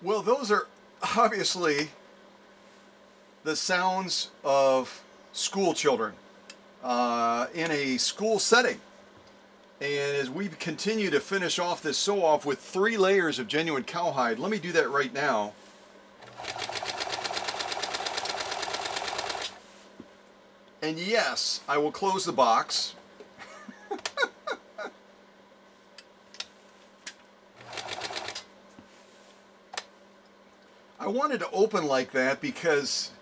Well, those are obviously the sounds of school children in a school setting. And as we continue to finish off this sew-off with 3 layers of genuine cowhide, let me do that right now. And yes, I will close the box. I wanted to open like that because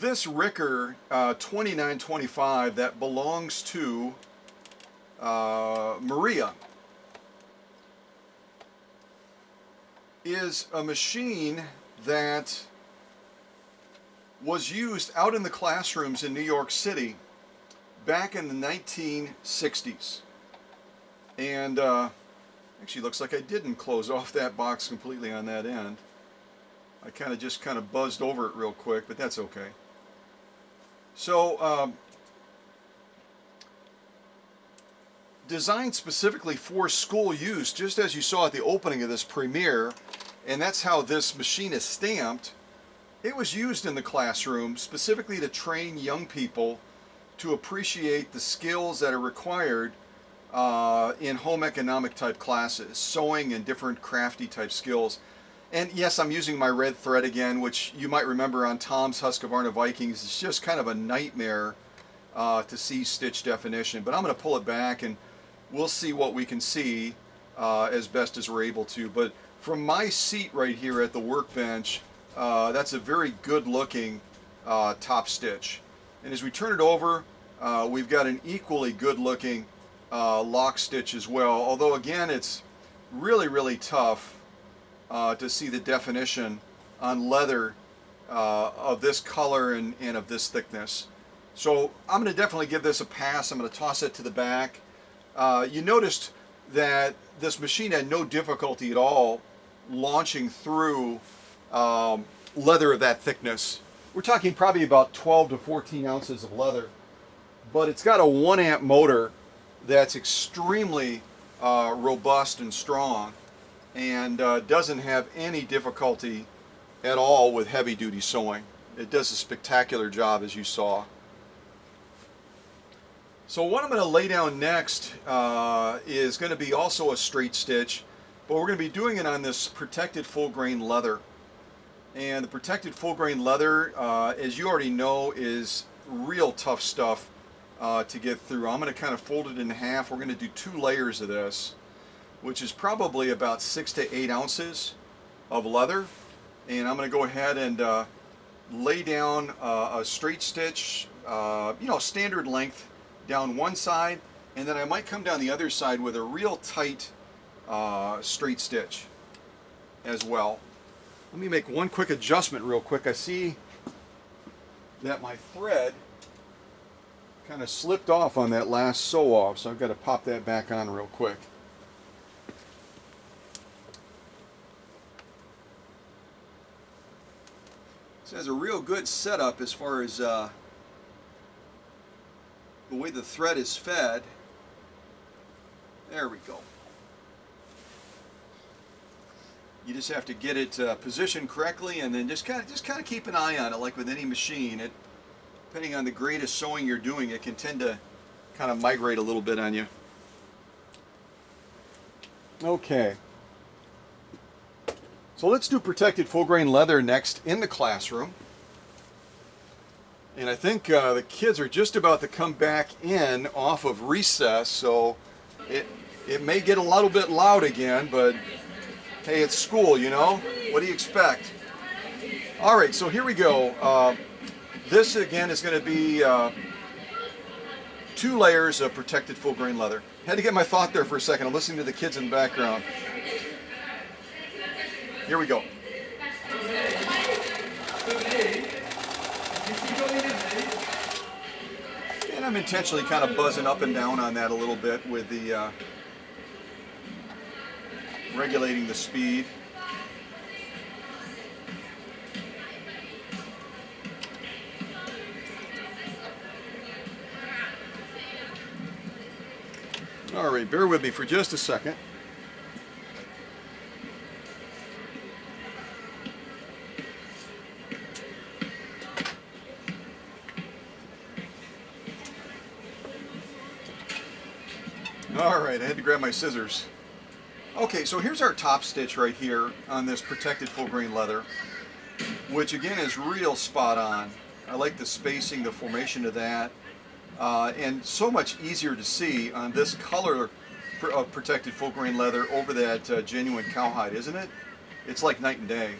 this Riccar 2925 that belongs to Maria is a machine that was used out in the classrooms in New York City back in the 1960s. And actually looks like I didn't close off that box completely on that end. I just kind of buzzed over it real quick, but that's okay. So, designed specifically for school use, just as you saw at the opening of this premiere, and that's how this machine is stamped. It was used in the classroom specifically to train young people to appreciate the skills that are required in home economic type classes, sewing and different crafty type skills. And yes, I'm using my red thread again, which you might remember on Tom's Husqvarna Vikings. It's just kind of a nightmare to see stitch definition. But I'm going to pull it back and we'll see what we can see as best as we're able to. But from my seat right here at the workbench, that's a very good looking top stitch. And as we turn it over, we've got an equally good looking lock stitch as well. Although again, it's really, really tough to see the definition on leather of this color and of this thickness. So I'm going to definitely give this a pass. I'm going to toss it to the back. You noticed that this machine had no difficulty at all launching through leather of that thickness. We're talking probably about 12 to 14 ounces of leather, but it's got a 1 amp motor that's extremely robust and strong, and doesn't have any difficulty at all with heavy duty sewing. It does a spectacular job, as you saw. So what I'm going to lay down next is going to be also a straight stitch, but we're going to be doing it on this protected full grain leather. And the protected full grain leather, as you already know, is real tough stuff to get through. I'm going to kind of fold it in half. We're going to do 2 layers of this, which is probably about 6 to 8 ounces of leather. And I'm going to go ahead and lay down a straight stitch, standard length down one side, and then I might come down the other side with a real tight straight stitch as well. Let me make one quick adjustment real quick. I see that my thread kind of slipped off on that last sew off, so I've got to pop that back on real quick. This has a real good setup as far as the way the thread is fed. There we go. You just have to get it positioned correctly, and then just kind of keep an eye on it, like with any machine. Depending on the grade of sewing you're doing, it can tend to kind of migrate a little bit on you. Okay. So let's do protected full grain leather next in the classroom. And I think the kids are just about to come back in off of recess, so it may get a little bit loud again, but hey, it's school, you know? What do you expect? All right, so here we go. This again is going to be 2 layers of protected full grain leather. Had to get my thought there for a second. I'm listening to the kids in the background. Here we go. And I'm intentionally kind of buzzing up and down on that a little bit with the regulating the speed. All right, bear with me for just a second. All right, I had to grab my scissors. Okay, so here's our top stitch right here on this protected full grain leather, which again is real spot on. I like the spacing, the formation of that, and so much easier to see on this color of protected full grain leather over that genuine cowhide, isn't it? It's like night and day.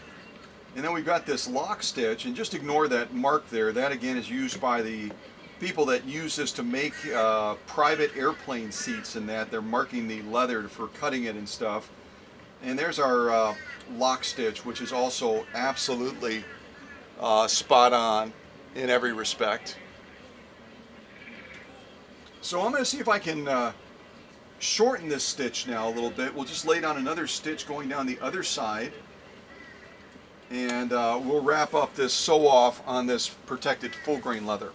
And then we've got this lock stitch, and just ignore that mark there. That again is used by the people that use this to make private airplane seats, and that they're marking the leather for cutting it and stuff. And there's our lock stitch, which is also absolutely spot on in every respect. So I'm going to see if I can shorten this stitch now a little bit. We'll just lay down another stitch going down the other side, and we'll wrap up this sew off on this protected full grain leather.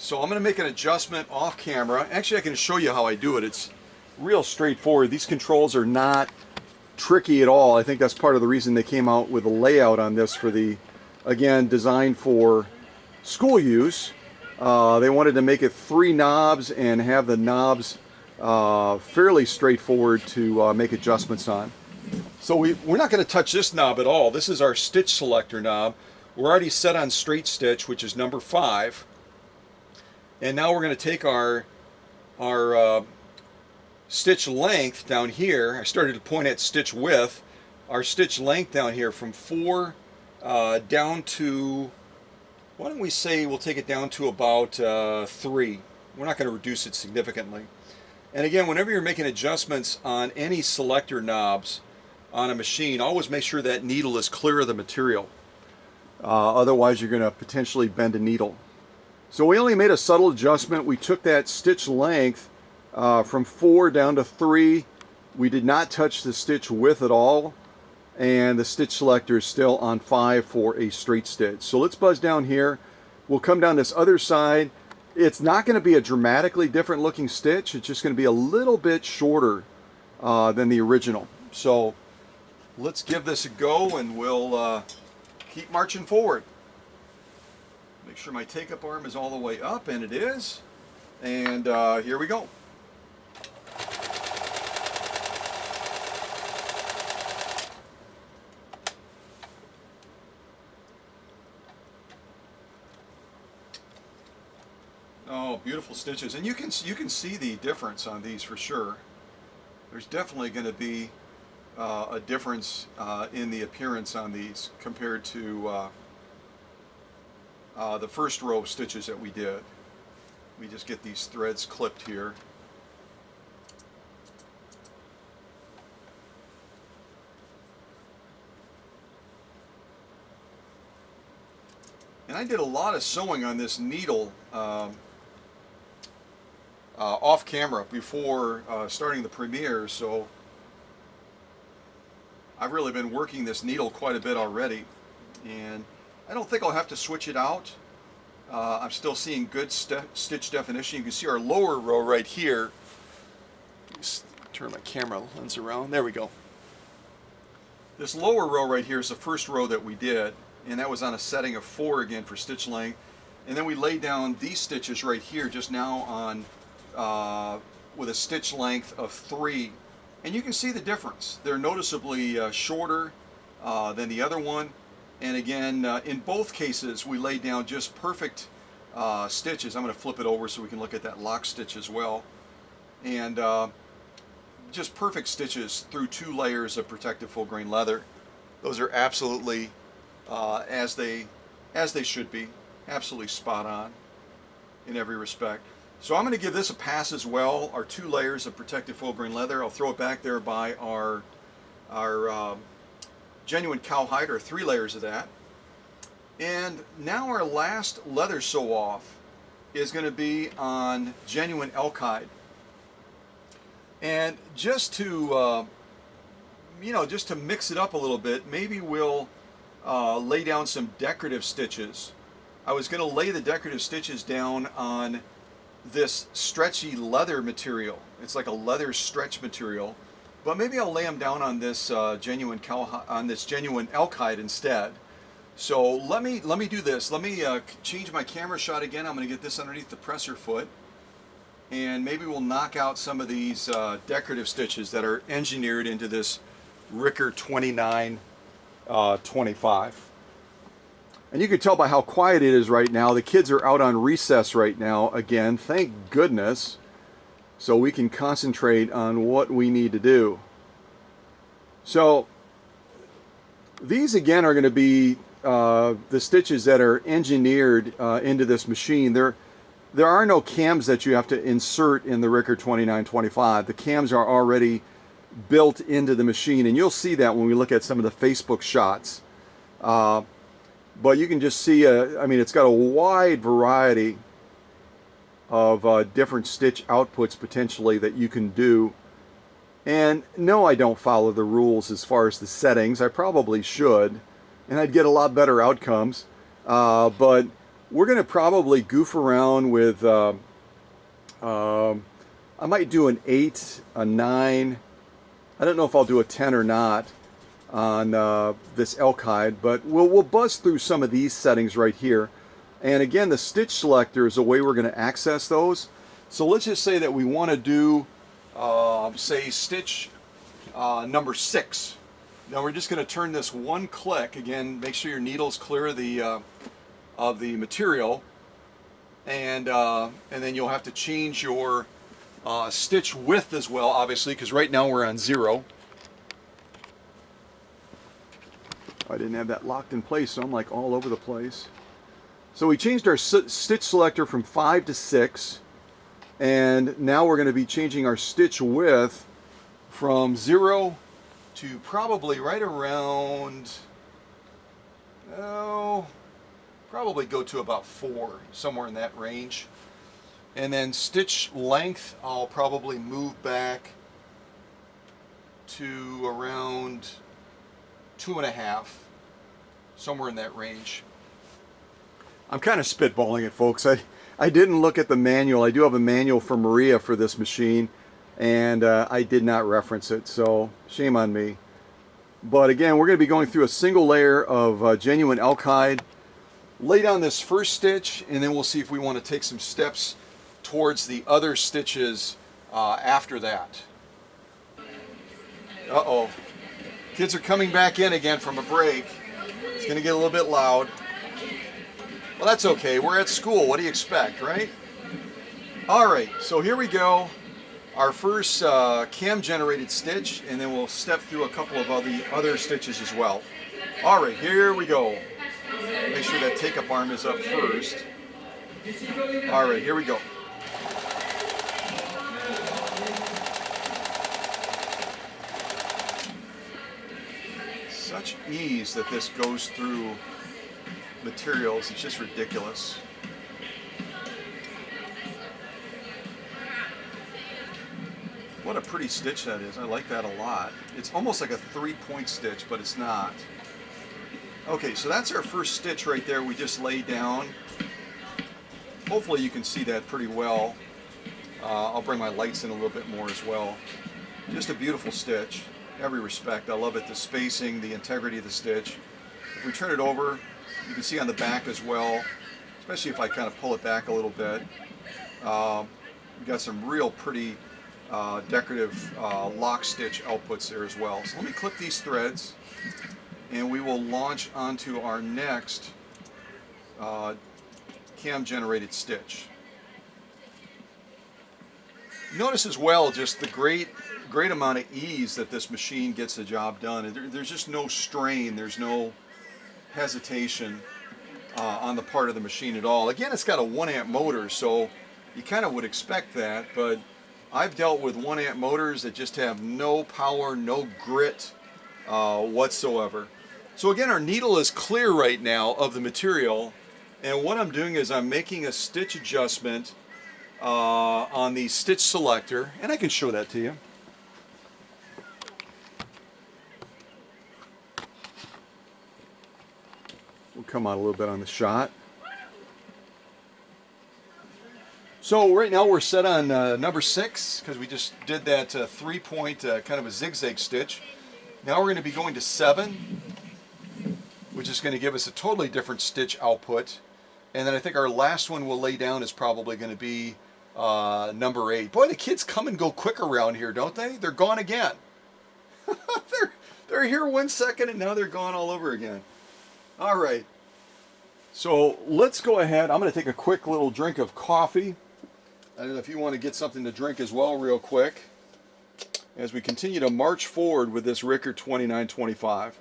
So I'm going to make an adjustment off camera. Actually, I can show you how I do it. It's real straightforward. These controls are not tricky at all. I think that's part of the reason they came out with a layout on this for the, again, designed for school use. They wanted to make it 3 knobs and have the knobs fairly straightforward to make adjustments on. So we're not going to touch this knob at all. This is our stitch selector knob. We're already set on straight stitch, which is number 5. And now we're going to take our stitch length down here. I started to point at stitch width. Our stitch length down here from 4 down to, why don't we say we'll take it down to about 3. We're not going to reduce it significantly. And again, whenever you're making adjustments on any selector knobs on a machine, always make sure that needle is clear of the material. Otherwise you're going to potentially bend a needle. So we only made a subtle adjustment. We took that stitch length from 4 down to 3. We did not touch the stitch width at all, and the stitch selector is still on 5 for a straight stitch. So let's buzz down here. We'll come down this other side. It's not going to be a dramatically different looking stitch. It's just going to be a little bit shorter than the original. So let's give this a go, and we'll keep marching forward. Make sure my take-up arm is all the way up, and it is. And here we go. Oh, beautiful stitches, and you can see the difference on these for sure. There's definitely going to be a difference in the appearance on these compared to the first row of stitches that we did. We just get these threads clipped here. And I did a lot of sewing on this needle off camera before starting the premiere, so I've really been working this needle quite a bit already, and I don't think I'll have to switch it out. I'm still seeing good stitch definition. You can see our lower row right here. Just turn my camera lens around. There we go. This lower row right here is the first row that we did, and that was on a setting of 4 again for stitch length. And then we laid down these stitches right here just now on with a stitch length of 3, and you can see the difference. They're noticeably shorter than the other one, and again in both cases we laid down just perfect stitches. I'm going to flip it over so we can look at that lock stitch as well, and just perfect stitches through 2 layers of protective full grain leather. Those are absolutely as they should be, absolutely spot on in every respect. So I'm going to give this a pass as well, our 2 layers of protective full grain leather. I'll throw it back there by our genuine cowhide, or 3 layers of that. And now our last leather sew off is going to be on genuine elk hide. And just to just to mix it up a little bit, maybe we'll lay down some decorative stitches. I was going to lay the decorative stitches down on this stretchy leather material. It's like a leather stretch material, but maybe I'll lay them down on this genuine elk hide instead. So let me do this. Let me change my camera shot again. I'm going to get this underneath the presser foot, and maybe we'll knock out some of these decorative stitches that are engineered into this Riccar 2925. And you can tell by how quiet it is right now. The kids are out on recess right now again, thank goodness, so we can concentrate on what we need to do. So these again are going to be the stitches that are engineered into this machine. There are no cams that you have to insert in the Riccar 2925. The cams are already built into the machine, and you'll see that when we look at some of the Facebook shots. But you can just see, I mean, it's got a wide variety of different stitch outputs potentially that you can do. And no, I don't follow the rules as far as the settings. I probably should, and I'd get a lot better outcomes. But we're going to probably goof around with, I might do an 8, a 9. I don't know if I'll do a 10 or not on this elk hide, but we'll buzz through some of these settings right here. And again, the stitch selector is a way we're going to access those. So let's just say that we want to do say stitch number 6. Now we're just going to turn this one click. Again, make sure your needle's clear of the material, and then you'll have to change your stitch width as well, obviously, because right now we're on 0. I didn't have that locked in place, so I'm like all over the place. So we changed our stitch selector from 5 to 6, and now we're going to be changing our stitch width from 0 to probably right around, probably go to about 4, somewhere in that range. And then stitch length, I'll probably move back to around 2.5, somewhere in that range. I'm kind of spitballing it, folks. I didn't look at the manual. I do have a manual from Maria for this machine, and I did not reference it, so shame on me. But again, we're going to be going through a single layer of genuine elk hide, lay down this first stitch, and then we'll see if we want to take some steps towards the other stitches after that. Uh-oh. Kids are coming back in again from a break. It's going to get a little bit loud. Well, that's okay. We're at school. What do you expect, right? All right, so here we go. Our first cam-generated stitch, and then we'll step through a couple of other stitches as well. All right, here we go. Make sure that take-up arm is up first. All right, here we go. Such ease that this goes through materials, it's just ridiculous. What a pretty stitch that is. I like that a lot. It's almost like a three-point stitch, but it's not. Okay, so that's our first stitch right there we just laid down. Hopefully you can see that pretty well. I'll bring my lights in a little bit more as well. Just a beautiful stitch, every respect. I love it, the spacing, the integrity of the stitch. If we turn it over, you can see on the back as well, especially if I kind of pull it back a little bit. We've got some real pretty decorative lock stitch outputs there as well. So let me clip these threads and we will launch onto our next cam generated stitch. Notice as well just the great amount of ease that this machine gets the job done. There's just no strain, there's no hesitation on the part of the machine at all. Again, it's got a 1 amp motor, so you kind of would expect that, but I've dealt with 1 amp motors that just have no power, no grit whatsoever. So again, our needle is clear right now of the material, and what I'm doing is I'm making a stitch adjustment on the stitch selector, and I can show that to you. We'll come out a little bit on the shot. So right now we're set on number 6 because we just did that 3-point kind of a zigzag stitch. Now we're going to be going to 7, which is going to give us a totally different stitch output. And then I think our last one we'll lay down is probably going to be number 8. Boy, the kids come and go quick around here, don't they? They're gone again. they're here 1 second and now they're gone all over again. All right. So let's go ahead. I'm going to take a quick little drink of coffee. I don't know if you want to get something to drink as well real quick as we continue to march forward with this Riccar 2925.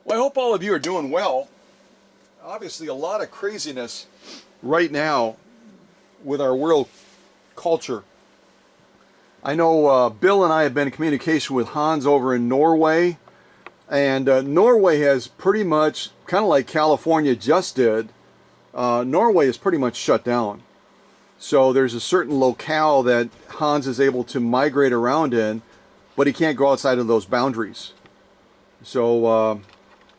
Well, I hope all of you are doing well. Obviously a lot of craziness right now with our world culture. I know Bill and I have been in communication with Hans over in Norway, and Norway has pretty much, kind of like California just did, Norway is pretty much shut down. So there's a certain locale that Hans is able to migrate around in, but he can't go outside of those boundaries. So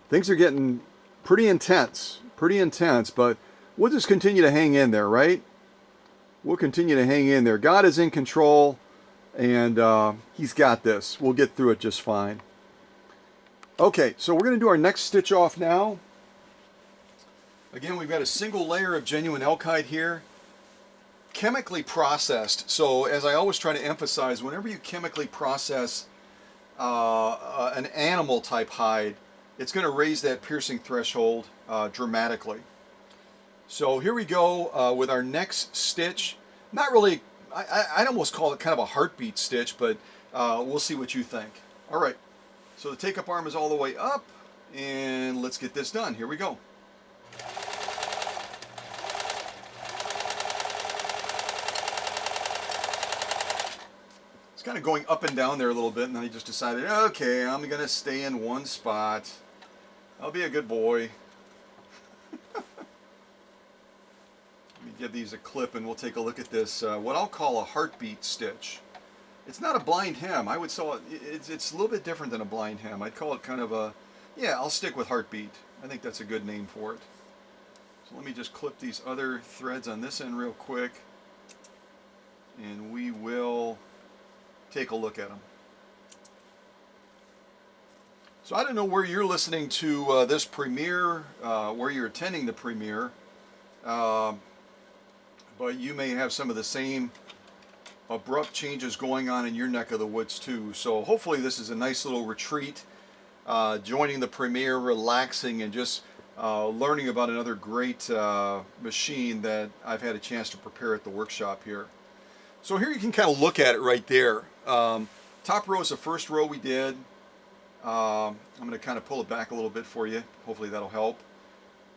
things are getting pretty intense, but we'll just continue to hang in there, right? We'll continue to hang in there. God is in control, and He's got this. We'll get through it just fine. Okay, so we're going to do our next stitch off now. Again, we've got a single layer of genuine elk hide here, chemically processed. So as I always try to emphasize, whenever you chemically process an animal type hide, it's going to raise that piercing threshold dramatically. So here we go with our next stitch. Not really, I'd almost call it kind of a heartbeat stitch, but we'll see what you think. All right, so the take-up arm is all the way up, and let's get this done. Here we go. It's kind of going up and down there a little bit, and then he just decided, okay, I'm going to stay in one spot. I'll be a good boy. Let me give these a clip and we'll take a look at this, what I'll call a heartbeat stitch. It's not a blind hem. I would say it's a little bit different than a blind hem. I'd call it kind of a, yeah, I'll stick with heartbeat. I think that's a good name for it. So let me just clip these other threads on this end real quick, and we will take a look at them. So I don't know where you're listening to this premiere, where you're attending the premiere. but you may have some of the same abrupt changes going on in your neck of the woods too. So hopefully this is a nice little retreat, joining the premiere, relaxing, and just learning about another great machine that I've had a chance to prepare at the workshop here. So here you can kind of look at it right there. Top row is the first row we did. I'm going to kind of pull it back a little bit for you. Hopefully that'll help.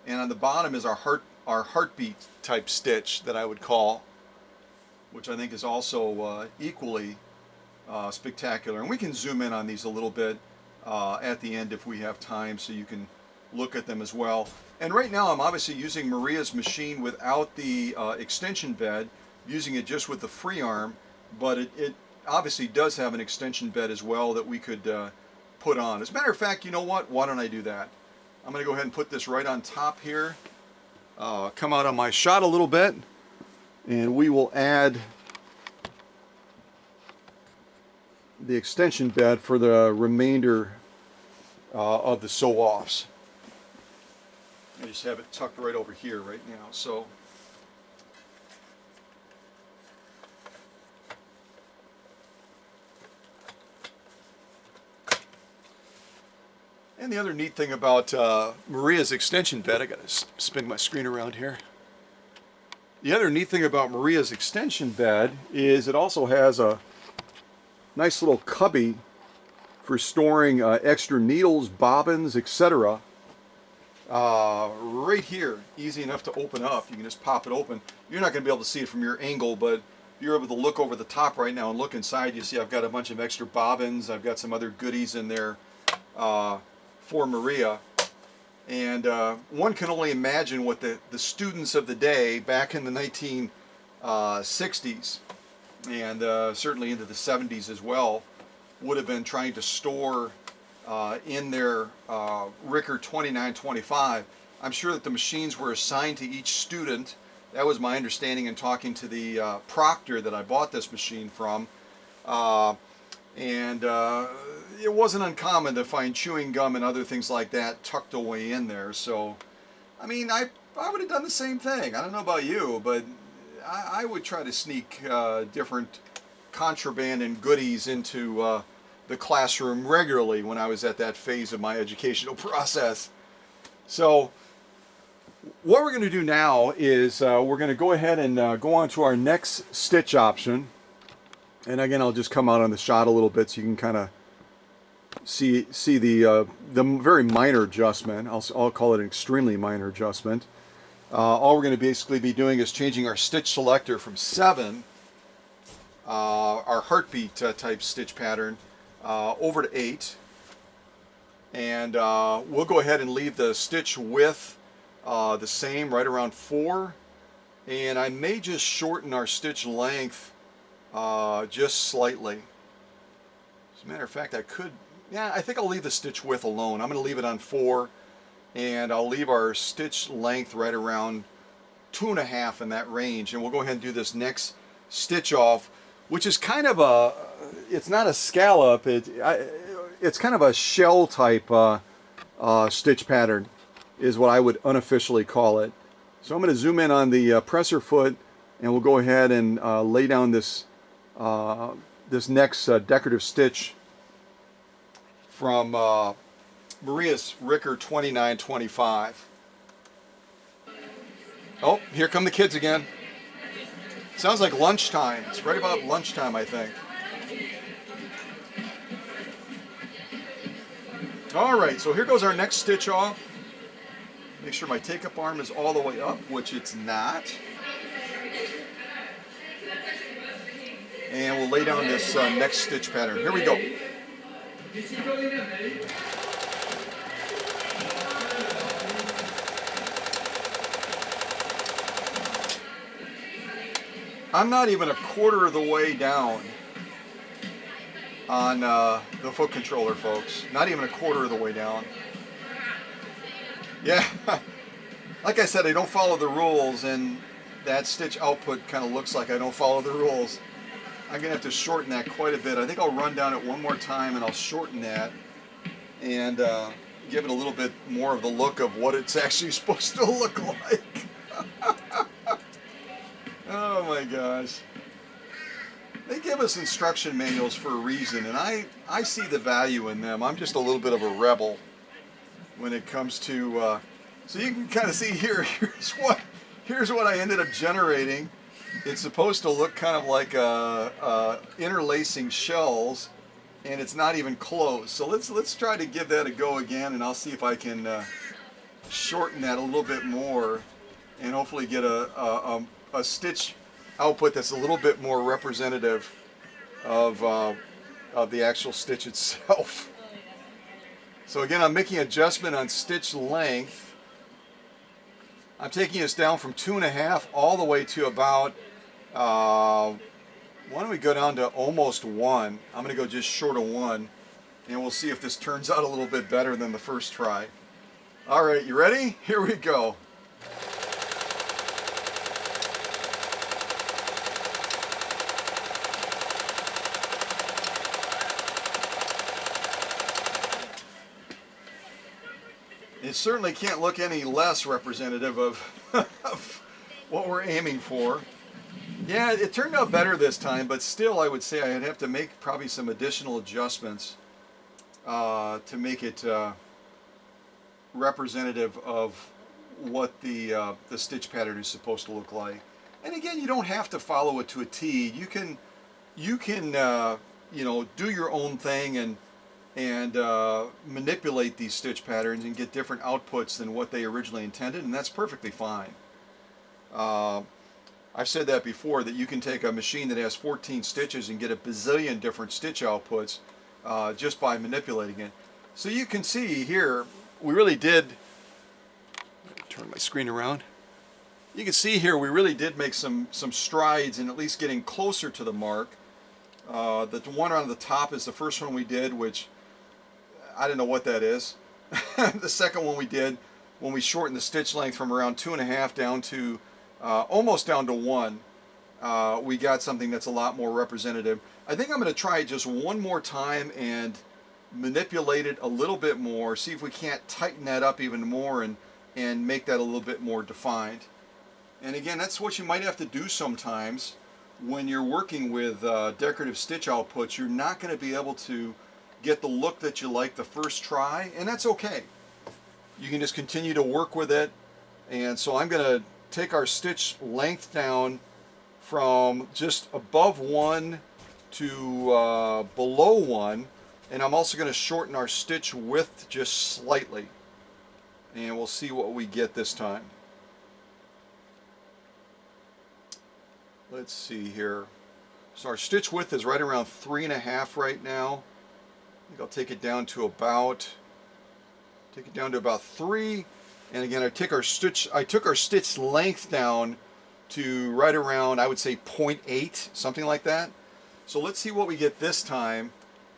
And on the bottom is our heartbeat type stitch that I would call, which I think is also equally spectacular. And we can zoom in on these a little bit at the end if we have time, so you can look at them as well. And right now I'm obviously using Maria's machine without the extension bed, using it just with the free arm, but it obviously does have an extension bed as well that we could put on. As a matter of fact, you know what? Why don't I do that? I'm going to go ahead and put this right on top here, come out on my shot a little bit, and we will add the extension bed for the remainder of the sew-offs. I just have it tucked right over here right now. So and the other neat thing about Maria's extension bed, I got to spin my screen around here. The other neat thing about Maria's extension bed is it also has a nice little cubby for storing extra needles, bobbins, etc. Right here, easy enough to open up. You can just pop it open. You're not going to be able to see it from your angle, but you're able to look over the top right now and look inside. You see I've got a bunch of extra bobbins. I've got some other goodies in there for Maria. And one can only imagine what the students of the day back in the 1960s and certainly into the 70s as well would have been trying to store in their Riccar 2925. I'm sure that the machines were assigned to each student. That was my understanding in talking to the proctor that I bought this machine from. It wasn't uncommon to find chewing gum and other things like that tucked away in there. So, I mean, I would have done the same thing. I don't know about you, but I would try to sneak different contraband and goodies into the classroom regularly when I was at that phase of my educational process. So, what we're going to do now is we're going to go ahead and go on to our next stitch option. And again, I'll just come out on the shot a little bit so you can kind of see the very minor adjustment. I'll call it an extremely minor adjustment. All we're going to basically be doing is changing our stitch selector from 7, our heartbeat type stitch pattern, over to 8. And we'll go ahead and leave the stitch width the same, right around 4. And I may just shorten our stitch length just slightly. As a matter of fact, I think I'll leave the stitch width alone. I'm going to leave it on 4, and I'll leave our stitch length right around 2.5 in that range. And we'll go ahead and do this next stitch off, which is kind of it's not a scallop, it's kind of a shell type stitch pattern is what I would unofficially call it. So I'm going to zoom in on the presser foot, and we'll go ahead and lay down this next decorative stitch from Maria's Riccar 2925. Oh, here come the kids again. Sounds like lunchtime. It's right about lunchtime, I think. All right, so here goes our next stitch off. Make sure my take-up arm is all the way up, which it's not. And we'll lay down this next stitch pattern. Here we go. I'm not even a quarter of the way down on the foot controller, folks. Not even a quarter of the way down. Yeah, like I said, I don't follow the rules, and that stitch output kind of looks like I don't follow the rules. I'm going to have to shorten that quite a bit. I think I'll run down it one more time and I'll shorten that and give it a little bit more of the look of what it's actually supposed to look like. Oh my gosh. They give us instruction manuals for a reason, and I see the value in them. I'm just a little bit of a rebel when it comes to, so you can kind of see here, here's what I ended up generating. It's supposed to look kind of like interlacing shells, and it's not even closed. So let's try to give that a go again, and I'll see if I can shorten that a little bit more, and hopefully get a stitch output that's a little bit more representative of the actual stitch itself. So again, I'm making an adjustment on stitch length. I'm taking us down from 2.5 all the way to about, why don't we go down to almost 1. I'm going to go just short of 1, and we'll see if this turns out a little bit better than the first try. All right, you ready? Here we go. It certainly can't look any less representative of, of what we're aiming for. Yeah, it turned out better this time, but still I would say I'd have to make probably some additional adjustments to make it representative of what the stitch pattern is supposed to look like. And again, you don't have to follow it to a T. You can you know, do your own thing and manipulate these stitch patterns and get different outputs than what they originally intended, and that's perfectly fine. I've said that before, that you can take a machine that has 14 stitches and get a bazillion different stitch outputs just by manipulating it. So you can see here, we really did, turn my screen around, you can see here we really did make some strides in at least getting closer to the mark. The one on the top is the first one we did, which I don't know what that is. The second one we did, when we shortened the stitch length from around 2.5 down to almost down to 1, we got something that's a lot more representative. I think I'm going to try it just one more time and manipulate it a little bit more, see if we can't tighten that up even more and make that a little bit more defined. And again, that's what you might have to do sometimes when you're working with decorative stitch outputs. You're not going to be able to get the look that you like the first try, and that's okay. You can just continue to work with it. And so I'm going to take our stitch length down from just above 1 to below 1, and I'm also going to shorten our stitch width just slightly, and we'll see what we get this time. Let's see here. So our stitch width is right around 3.5 right now. I think I'll take it down to about 3. And again, I took our stitch length down to right around, I would say 0.8, something like that. So let's see what we get this time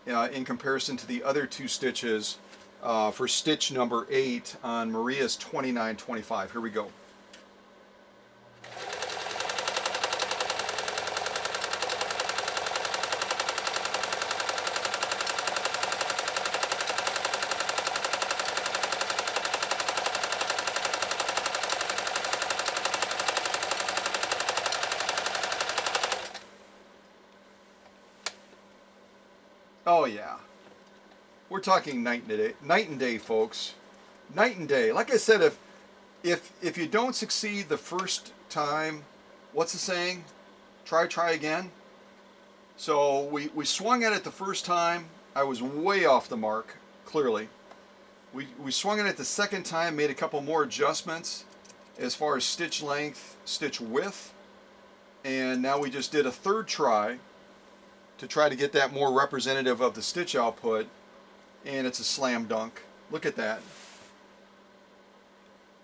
in comparison to the other 2 stitches for stitch number 8 on Maria's 2925. Here we go. Oh yeah, we're talking night and day, folks. Night and day. Like I said, if you don't succeed the first time, what's the saying? Try again. So we swung at it the first time. I was way off the mark, clearly. We swung at it the second time, made a couple more adjustments as far as stitch length, stitch width, and now we just did a third try to try to get that more representative of the stitch output, and it's a slam dunk. Look at that.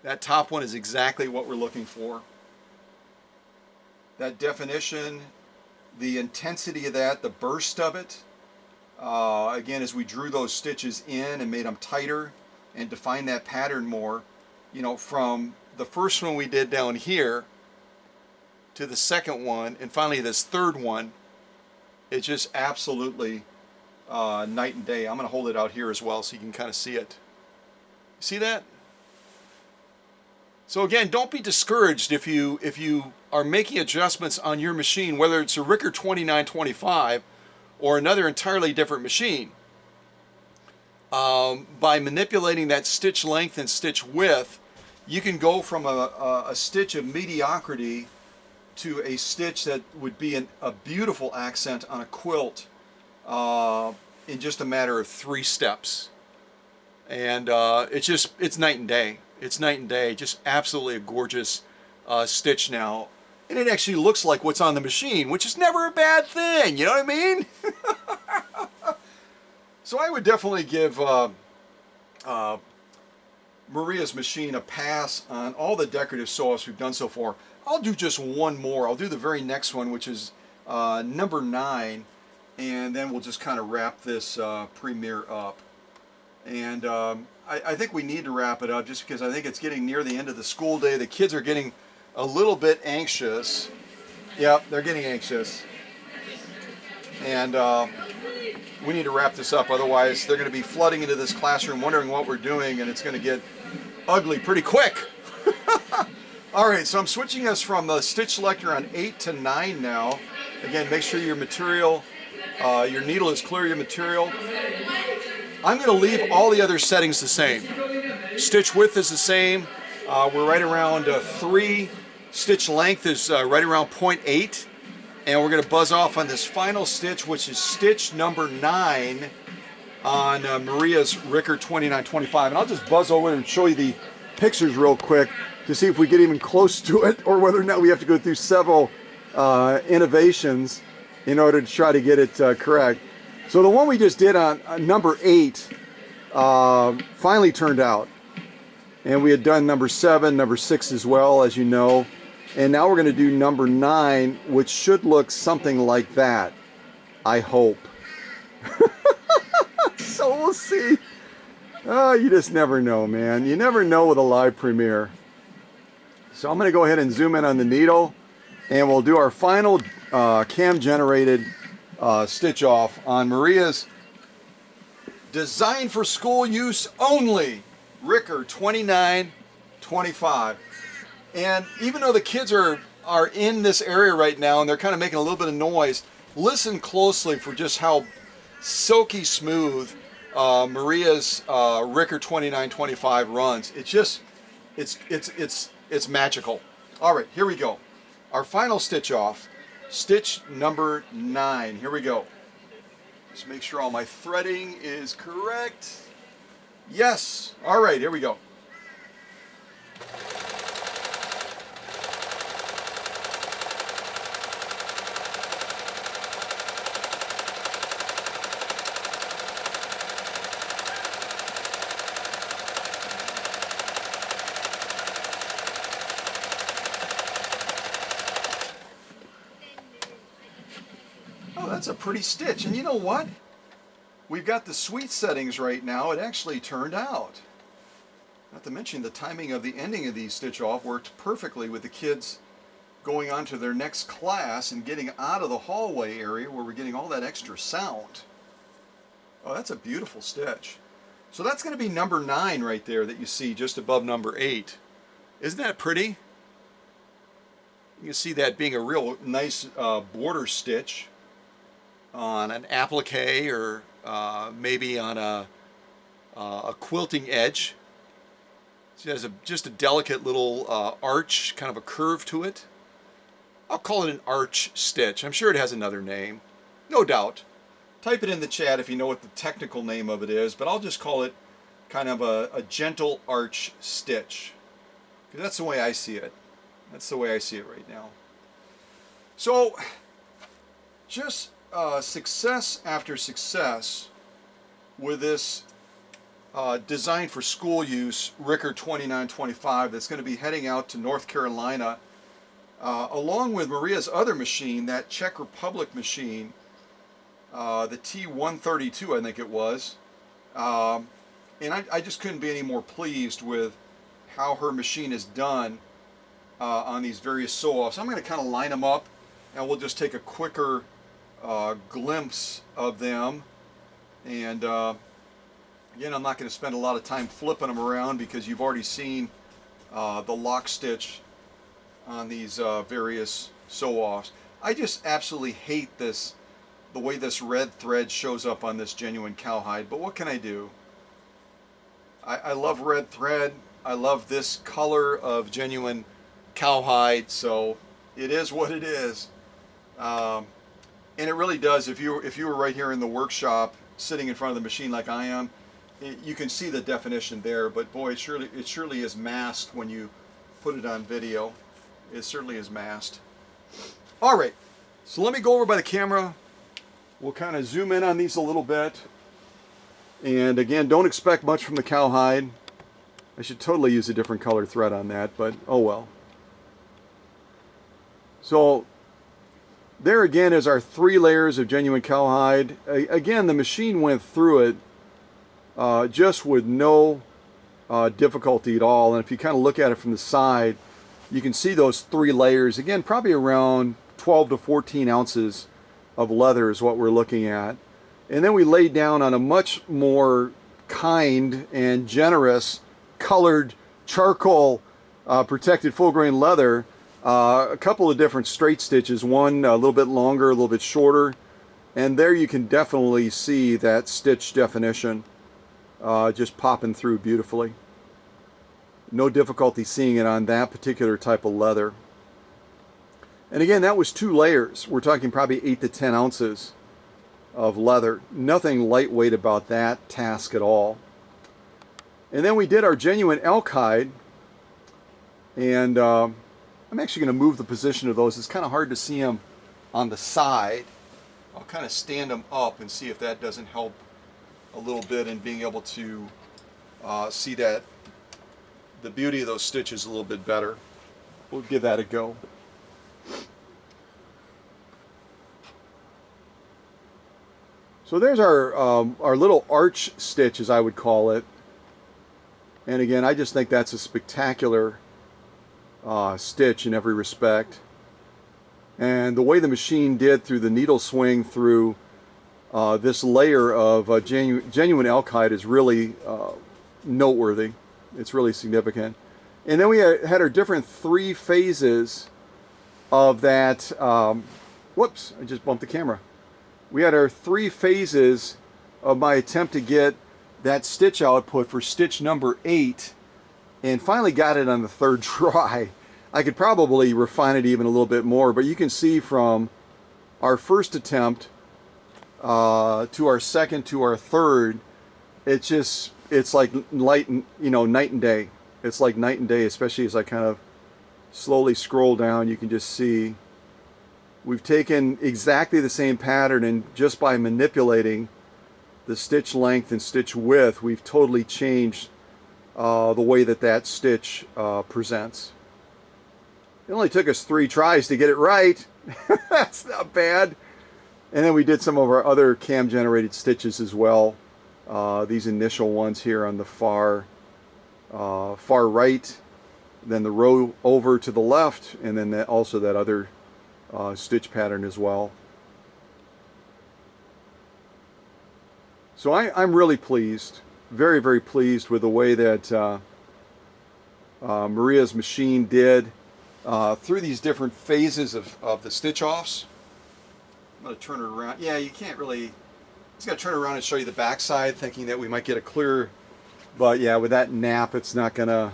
That top one is exactly what we're looking for. That definition, the intensity of that, the burst of it, again, as we drew those stitches in and made them tighter and defined that pattern more, you know, from the first one we did down here to the second one and finally this third one, it's just absolutely night and day. I'm going to hold it out here as well so you can kind of see it. See that? So again, don't be discouraged if you are making adjustments on your machine, whether it's a Riccar 2925 or another entirely different machine. By manipulating that stitch length and stitch width, you can go from a stitch of mediocrity to a stitch that would be a beautiful accent on a quilt in just a matter of 3 steps. And it's night and day. It's night and day. Just absolutely a gorgeous stitch now. And it actually looks like what's on the machine, which is never a bad thing. You know what I mean? So I would definitely give Maria's machine a pass on all the decorative sew-offs we've done so far. I'll do just one more. I'll do the very next one, which is number 9, and then we'll just kind of wrap this premiere up. And I think we need to wrap it up just because I think it's getting near the end of the school day. The kids are getting a little bit anxious. Yep, they're getting anxious. And we need to wrap this up, otherwise they're going to be flooding into this classroom wondering what we're doing, and it's going to get ugly pretty quick. Alright, so I'm switching us from the stitch selector on 8 to 9 now. Again, make sure your material, your needle is clear of your material. I'm going to leave all the other settings the same. Stitch width is the same. We're right around 3. Stitch length is right around 0.8. And we're going to buzz off on this final stitch, which is stitch number 9 on Maria's Riccar 2925. And I'll just buzz over and show you the pictures real quick to see if we get even close to it, or whether or not we have to go through several innovations in order to try to get it correct. So the one we just did on number 8 finally turned out. And we had done number 7, number 6 as well, as you know. And now we're going to do number 9, which should look something like that, I hope. So we'll see. Oh, you just never know, man. You never know with a live premiere. So I'm going to go ahead and zoom in on the needle, and we'll do our final cam-generated stitch off on Maria's designed for school use only Riccar 2925. And even though the kids are in this area right now and they're kind of making a little bit of noise, listen closely for just how silky smooth Maria's Riccar 2925 runs. It's magical. All right, here we go. Our final stitch off, stitch number 9. Here we go. Just make sure all my threading is correct. Yes. All right, here we go. That's a pretty stitch, and you know what? We've got the sweet settings right now. It actually turned out. Not to mention the timing of the ending of these stitch off worked perfectly with the kids going on to their next class and getting out of the hallway area where we're getting all that extra sound. Oh, that's a beautiful stitch. So that's going to be number 9 right there that you see just above number 8. Isn't that pretty? You can see that being a real nice border stitch on an applique, or maybe on a quilting edge. So it has just a delicate little arch, kind of a curve to it. I'll call it an arch stitch. I'm sure it has another name, no doubt. Type it in the chat if you know what the technical name of it is, but I'll just call it kind of a gentle arch stitch, because that's the way I see it. That's the way I see it right now. So just success after success with this designed for school use Riccar 2925 that's going to be heading out to North Carolina, along with Maria's other machine, that Czech Republic machine, the T132 I think it was. And I just couldn't be any more pleased with how her machine is done on these various sew-offs. I'm going to kind of line them up, and we'll just take a quicker glimpse of them. And again, I'm not going to spend a lot of time flipping them around because you've already seen the lock stitch on these various sew-offs. I just absolutely hate this, the way this red thread shows up on this genuine cowhide, but what can I do? I love red thread. I love this color of genuine cowhide, so it is what it is. And it really does. If you were right here in the workshop, sitting in front of the machine like I am, you can see the definition there. But boy, it surely is masked when you put it on video. It certainly is masked. All right, so let me go over by the camera. We'll kind of zoom in on these a little bit. And again, don't expect much from the cowhide. I should totally use a different color thread on that, but oh well. So there again is our 3 layers of genuine cowhide. Again, the machine went through it just with no difficulty at all. And if you kind of look at it from the side, you can see those 3 layers. Again, probably around 12 to 14 ounces of leather is what we're looking at. And then we laid down on a much more kind and generous colored charcoal protected full grain leather, a couple of different straight stitches, one a little bit longer, a little bit shorter, and there you can definitely see that stitch definition just popping through beautifully. No difficulty seeing it on that particular type of leather. And again, that was 2 layers. We're talking probably 8 to 10 ounces of leather. Nothing lightweight about that task at all. And then we did our genuine elk hide, and I'm actually going to move the position of those. It's kind of hard to see them on the side. I'll kind of stand them up and see if that doesn't help a little bit in being able to see that the beauty of those stitches a little bit better. We'll give that a go. So there's our little arch stitch, as I would call it. And again, I just think that's a spectacular stitch in every respect. And the way the machine did through the needle swing through this layer of genuine elk hide is really noteworthy. It's really significant. And then we had our different 3 phases of that. Whoops, I just bumped the camera. We had our 3 phases of my attempt to get that stitch output for stitch number 8, and finally got it on the 3rd try. I could probably refine it even a little bit more, but you can see from our first attempt to our 2nd to our 3rd, it's like night and day. It's like night and day, especially as I kind of slowly scroll down. You can just see we've taken exactly the same pattern, and just by manipulating the stitch length and stitch width, we've totally changed the way that stitch presents. It only took us 3 tries to get it right. That's not bad. And then we did some of our other cam generated stitches as well. These initial ones here on the far right, then the row over to the left, and then also that other stitch pattern as well. So I'm really pleased, very, very pleased with the way that Maria's machine did through these different phases of the stitch offs. I'm going to turn it around. Yeah, you can't really, just got to turn it around and show you the back side, thinking that we might get a clearer, but yeah, with that nap, it's not gonna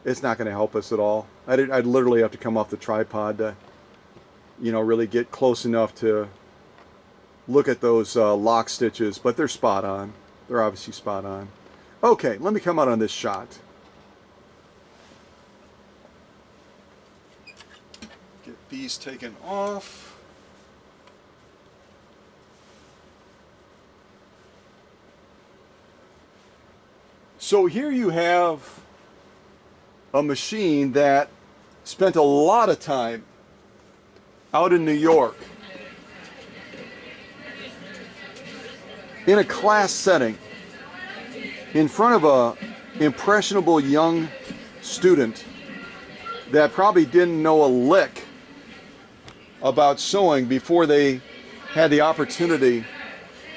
help us at all. I'd literally have to come off the tripod to, really get close enough to look at those lock stitches, but they're spot on. They're obviously spot on. Okay, let me come out on this shot. Get these taken off. So here you have a machine that spent a lot of time out in New York in a class setting in front of a impressionable young student that probably didn't know a lick about sewing before they had the opportunity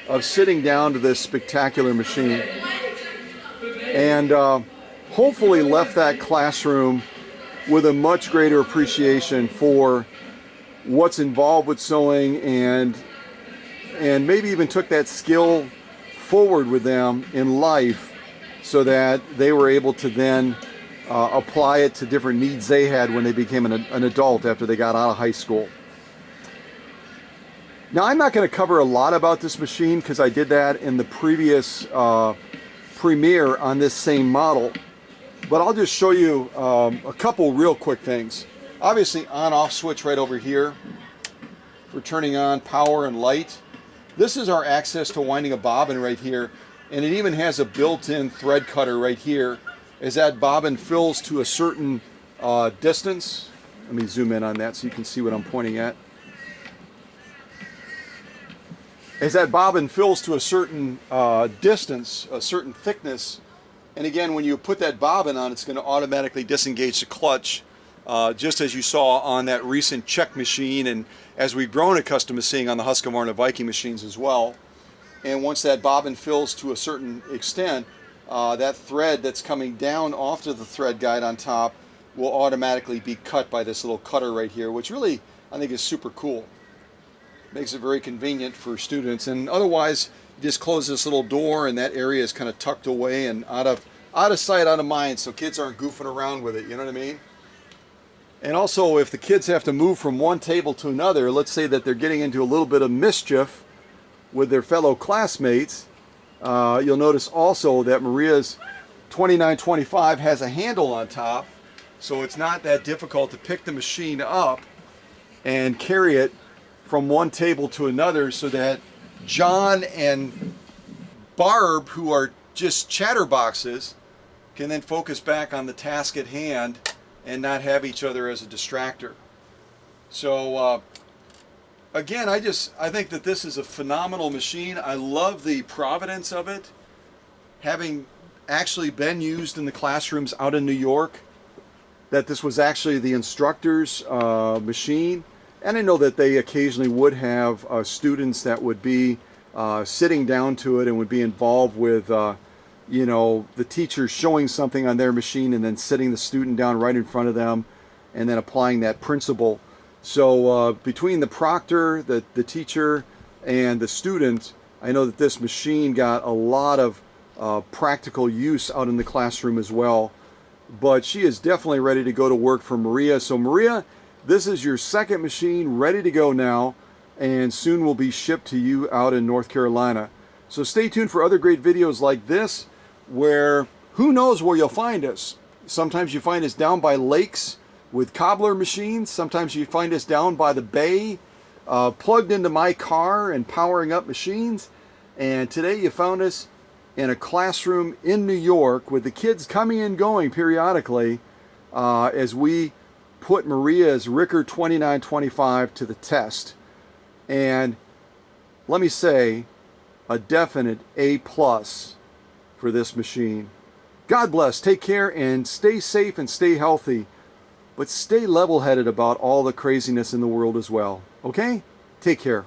of sitting down to this spectacular machine. And hopefully left that classroom with a much greater appreciation for what's involved with sewing, and maybe even took that skill forward with them in life so that they were able to then apply it to different needs they had when they became an adult after they got out of high school. Now, I'm not going to cover a lot about this machine because I did that in the previous premiere on this same model, but I'll just show you a couple real quick things. Obviously, on-off switch right over here for turning on power and light. This is our access to winding a bobbin right here, and it even has a built-in thread cutter right here. As that bobbin fills to a certain distance, let me zoom in on that so you can see what I'm pointing at. As that bobbin fills to a certain distance, a certain thickness, and again, when you put that bobbin on, it's going to automatically disengage the clutch, just as you saw on that recent check machine, and as we've grown accustomed to seeing on the Husqvarna Viking machines as well. And once that bobbin fills to a certain extent, that thread that's coming down off to the thread guide on top will automatically be cut by this little cutter right here, which really I think is super cool. Makes it very convenient for students, and otherwise you just close this little door and that area is kind of tucked away and out of sight, out of mind, so kids aren't goofing around with it, you know what I mean? And also, if the kids have to move from one table to another, let's say that they're getting into a little bit of mischief with their fellow classmates, you'll notice also that Maria's 2925 has a handle on top, so it's not that difficult to pick the machine up and carry it from one table to another, so that John and Barb, who are just chatterboxes, can then focus back on the task at hand and not have each other as a distractor. So again, I think that this is a phenomenal machine. I love the providence of it, having actually been used in the classrooms out in New York, that this was actually the instructor's machine. And I know that they occasionally would have students that would be sitting down to it and would be involved with, you know, the teacher showing something on their machine and then sitting the student down right in front of them and then applying that principle. So between the proctor, the teacher, and the student, I know that this machine got a lot of practical use out in the classroom as well. But she is definitely ready to go to work for Maria. So Maria, this is your second machine ready to go now, and soon will be shipped to you out in North Carolina. So stay tuned for other great videos like this, where who knows where you'll find us. Sometimes you find us down by lakes with cobbler machines. Sometimes you find us down by the bay, plugged into my car and powering up machines. And today you found us in a classroom in New York with the kids coming and going periodically as we put Maria's Riccar 2925 to the test. And let me say, a definite A+ for this machine. God bless, take care, and stay safe and stay healthy, but stay level-headed about all the craziness in the world as well. Okay? Take care.